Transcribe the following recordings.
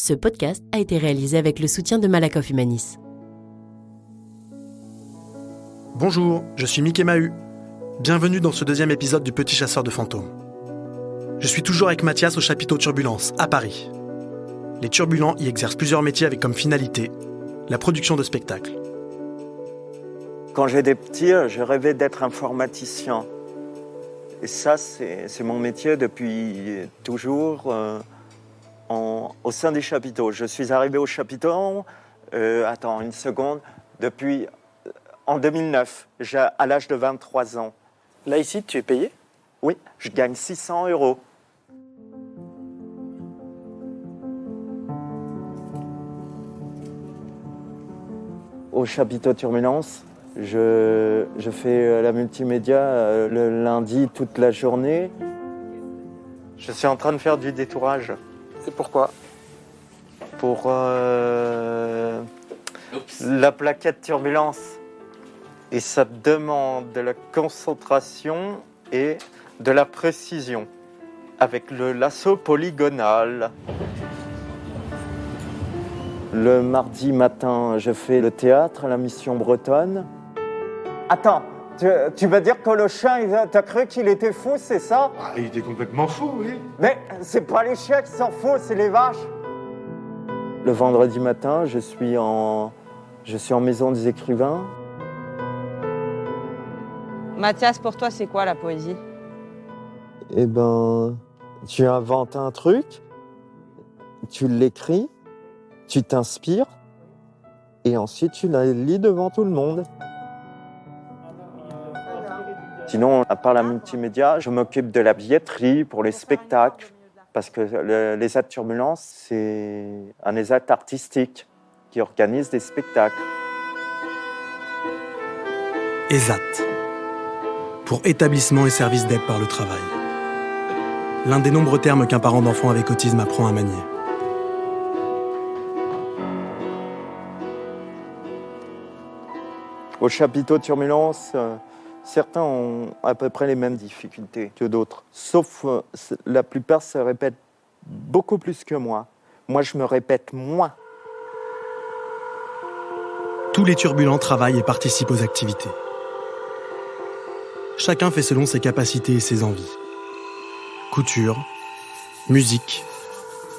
Ce podcast a été réalisé avec le soutien de Malakoff Humanis. Bonjour, je suis Mickey Mahut. Bienvenue dans ce deuxième épisode du Petit Chasseur de Fantômes. Je suis toujours avec Mathias au chapiteau Turbulence, à Paris. Les Turbulents y exercent plusieurs métiers avec comme finalité la production de spectacles. Quand j'étais petit, je rêvais d'être informaticien. Et ça, c'est mon métier depuis toujours au sein des chapiteaux. Je suis arrivé au chapiteau, en 2009, à l'âge de 23 ans. Là, ici, tu es payé ? Oui, je gagne 600 €. Au chapiteau Turbulence, je fais la multimédia le lundi toute la journée. Je suis en train de faire du détourage. Et pourquoi ? Pour la plaquette Turbulence. Et ça demande de la concentration et de la précision avec le lasso polygonal. Le mardi matin, je fais le théâtre à la Mission Bretonne. Attends, tu vas dire que le chien, t'as cru qu'il était fou, c'est ça ? Il était complètement fou, oui. Mais c'est pas les chiens qui s'en foutent, c'est les vaches. Le vendredi matin, je suis en maison des écrivains. Mathias, pour toi, c'est quoi la poésie ? Eh ben, tu inventes un truc, tu l'écris, tu t'inspires, et ensuite tu la lis devant tout le monde. Sinon, à part la multimédia, je m'occupe de la billetterie pour les spectacles, parce que l'ESAT Turbulence, c'est un ESAT artistique qui organise des spectacles. ESAT, pour Établissement et Services d'aide par le travail. L'un des nombreux termes qu'un parent d'enfant avec autisme apprend à manier. Au chapiteau Turbulence, certains ont à peu près les mêmes difficultés que d'autres. Sauf la plupart se répètent beaucoup plus que moi. Moi, je me répète moins. Tous les Turbulents travaillent et participent aux activités. Chacun fait selon ses capacités et ses envies. Couture, musique,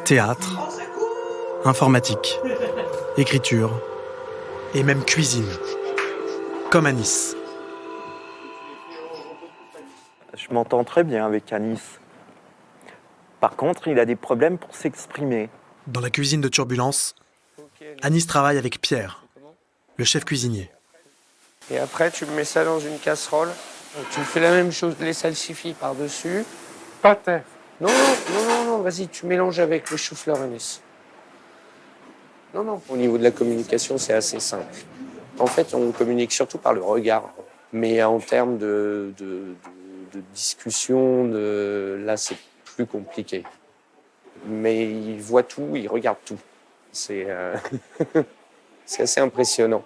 théâtre, informatique, écriture et même cuisine. Comme Anis. Je m'entends très bien avec Anis. Par contre, il a des problèmes pour s'exprimer. Dans la cuisine de Turbulence, Anis travaille avec Pierre, le chef cuisinier. Et après, tu mets ça dans une casserole. Donc, tu fais la même chose, les salsifis par-dessus. Pâté. Non, vas-y, tu mélanges avec le chou-fleur Anis. Non, au niveau de la communication, c'est assez simple. En fait, on communique surtout par le regard. Mais en termes de discussion, là, c'est plus compliqué. Mais il voit tout, il regarde tout. C'est assez impressionnant.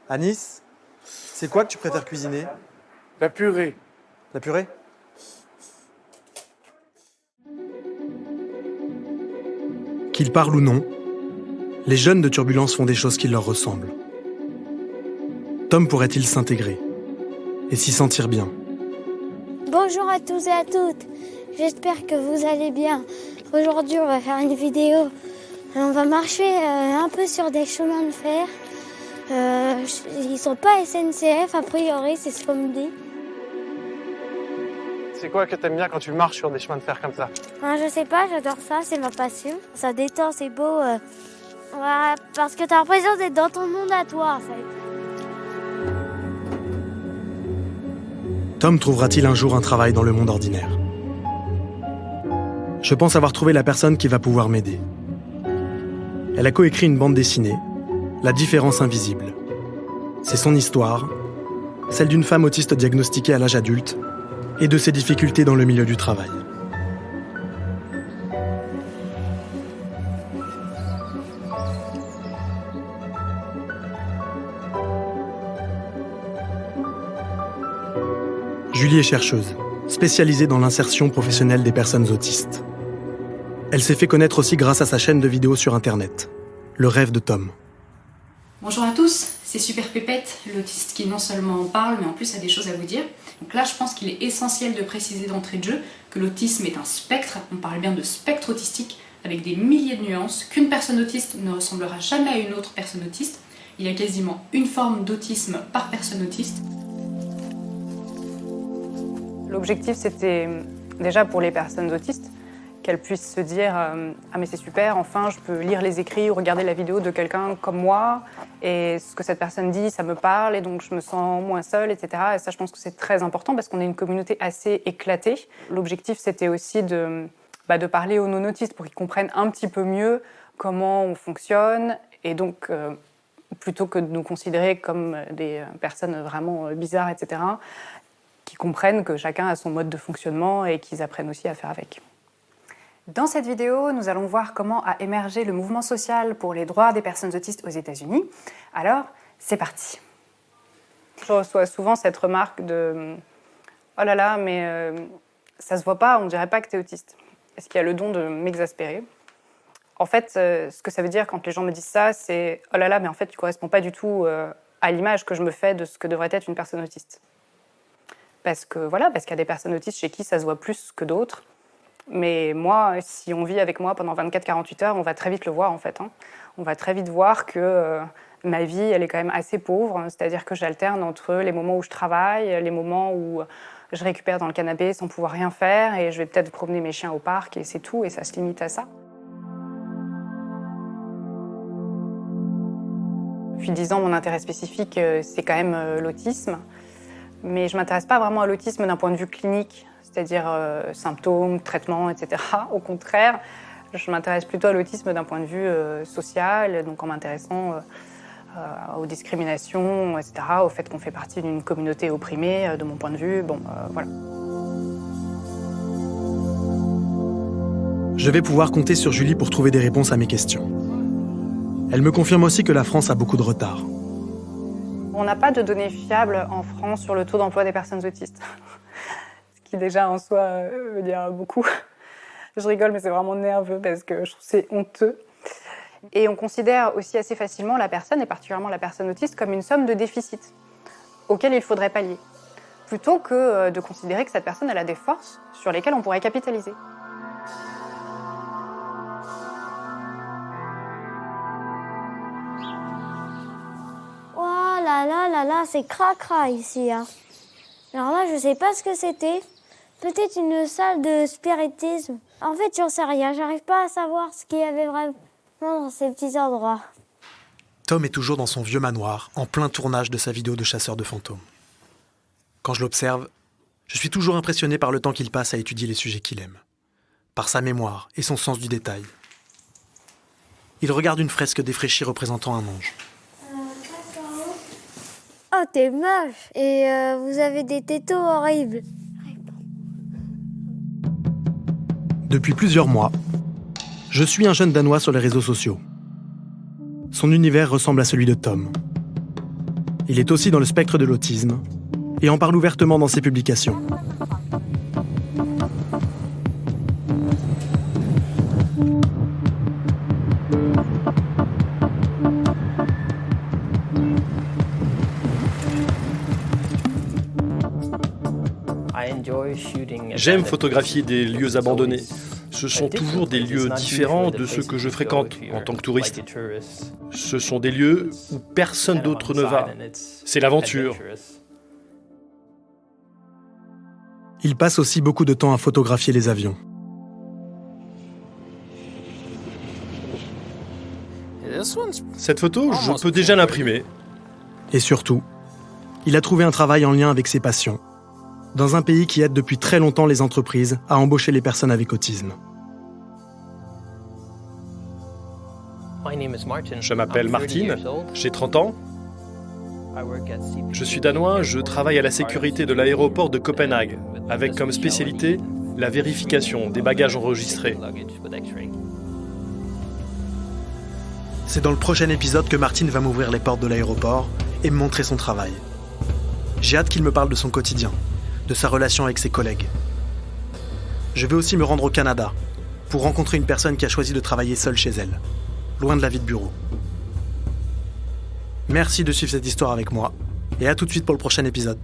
Anis, c'est quoi que tu préfères cuisiner ? La purée. La purée ? Qu'ils parlent ou non, les jeunes de Turbulence font des choses qui leur ressemblent. Tom pourrait-il s'intégrer et s'y sentir bien ? Bonjour à tous et à toutes, j'espère que vous allez bien. Aujourd'hui, on va faire une vidéo. On va marcher un peu sur des chemins de fer. Ils sont pas SNCF, a priori, c'est ce qu'on me dit. C'est quoi que t'aimes bien quand tu marches sur des chemins de fer comme ça ? Je sais pas, j'adore ça, c'est ma passion. Ça détend, c'est beau. Voilà, parce que t'as l'impression d'être dans ton monde à toi, en fait. Tom trouvera-t-il un jour un travail dans le monde ordinaire ? Je pense avoir trouvé la personne qui va pouvoir m'aider. Elle a coécrit une bande dessinée, La différence invisible. C'est son histoire, celle d'une femme autiste diagnostiquée à l'âge adulte, et de ses difficultés dans le milieu du travail. Julie est chercheuse. spécialisée dans l'insertion professionnelle des personnes autistes. Elle s'est fait connaître aussi grâce à sa chaîne de vidéos sur Internet, Le Rêve de Tom. Bonjour à tous, c'est Super Pépette, l'autiste qui non seulement parle mais en plus a des choses à vous dire. Donc là je pense qu'il est essentiel de préciser d'entrée de jeu que l'autisme est un spectre, on parle bien de spectre autistique avec des milliers de nuances, qu'une personne autiste ne ressemblera jamais à une autre personne autiste. Il y a quasiment une forme d'autisme par personne autiste. L'objectif, c'était déjà pour les personnes autistes, qu'elles puissent se dire « Ah mais c'est super, enfin je peux lire les écrits ou regarder la vidéo de quelqu'un comme moi et ce que cette personne dit, ça me parle et donc je me sens moins seule, etc. » Et ça, je pense que c'est très important parce qu'on est une communauté assez éclatée. L'objectif, c'était aussi de parler aux non-autistes pour qu'ils comprennent un petit peu mieux comment on fonctionne et donc plutôt que de nous considérer comme des personnes vraiment bizarres, etc., qui comprennent que chacun a son mode de fonctionnement et qu'ils apprennent aussi à faire avec. Dans cette vidéo, nous allons voir comment a émergé le mouvement social pour les droits des personnes autistes aux États-Unis. Alors, c'est parti. Je reçois souvent cette remarque de « Oh là là, mais ça se voit pas, on dirait pas que tu es autiste ». Est-ce qu'il y a le don de m'exaspérer ? En fait, ce que ça veut dire quand les gens me disent ça, c'est « Oh là là, mais en fait, tu corresponds pas du tout à l'image que je me fais de ce que devrait être une personne autiste ». Parce qu'il y a des personnes autistes chez qui ça se voit plus que d'autres. Mais moi, si on vit avec moi pendant 24-48 heures, on va très vite le voir en fait. On va très vite voir que ma vie, elle est quand même assez pauvre. C'est-à-dire que j'alterne entre les moments où je travaille, les moments où je récupère dans le canapé sans pouvoir rien faire et je vais peut-être promener mes chiens au parc et c'est tout et ça se limite à ça. Depuis 10 ans, mon intérêt spécifique, c'est quand même l'autisme. Mais je ne m'intéresse pas vraiment à l'autisme d'un point de vue clinique, c'est-à-dire symptômes, traitements, etc. Au contraire, je m'intéresse plutôt à l'autisme d'un point de vue social, donc en m'intéressant aux discriminations, etc., au fait qu'on fait partie d'une communauté opprimée, de mon point de vue, voilà. Je vais pouvoir compter sur Julie pour trouver des réponses à mes questions. Elle me confirme aussi que la France a beaucoup de retard. On n'a pas de données fiables en France sur le taux d'emploi des personnes autistes. Ce qui déjà en soi veut dire beaucoup. Je rigole, mais c'est vraiment nerveux parce que je trouve que c'est honteux. Et on considère aussi assez facilement la personne, et particulièrement la personne autiste, comme une somme de déficits auxquels il faudrait pallier, plutôt que de considérer que cette personne elle a des forces sur lesquelles on pourrait capitaliser. Oh là là, c'est cracra ici. Hein. Alors là, je sais pas ce que c'était. Peut-être une salle de spiritisme. En fait, j'en sais rien. J'arrive pas à savoir ce qu'il y avait vraiment dans ces petits endroits. Tom est toujours dans son vieux manoir, en plein tournage de sa vidéo de chasseur de fantômes. Quand je l'observe, je suis toujours impressionné par le temps qu'il passe à étudier les sujets qu'il aime, par sa mémoire et son sens du détail. Il regarde une fresque défraîchie représentant un ange. Oh, t'es moche. Et vous avez des tétos horribles. Depuis plusieurs mois, je suis un jeune Danois sur les réseaux sociaux. Son univers ressemble à celui de Tom. Il est aussi dans le spectre de l'autisme et en parle ouvertement dans ses publications. J'aime photographier des lieux abandonnés. Ce sont toujours des lieux différents de ceux que je fréquente en tant que touriste. Ce sont des lieux où personne d'autre ne va. C'est l'aventure. Il passe aussi beaucoup de temps à photographier les avions. Cette photo, je peux déjà l'imprimer. Et surtout, il a trouvé un travail en lien avec ses passions, dans un pays qui aide depuis très longtemps les entreprises à embaucher les personnes avec autisme. Je m'appelle Martin, j'ai 30 ans. Je suis danois, je travaille à la sécurité de l'aéroport de Copenhague, avec comme spécialité la vérification des bagages enregistrés. C'est dans le prochain épisode que Martin va m'ouvrir les portes de l'aéroport et me montrer son travail. J'ai hâte qu'il me parle de son quotidien, de sa relation avec ses collègues. Je vais aussi me rendre au Canada pour rencontrer une personne qui a choisi de travailler seule chez elle, loin de la vie de bureau. Merci de suivre cette histoire avec moi et à tout de suite pour le prochain épisode.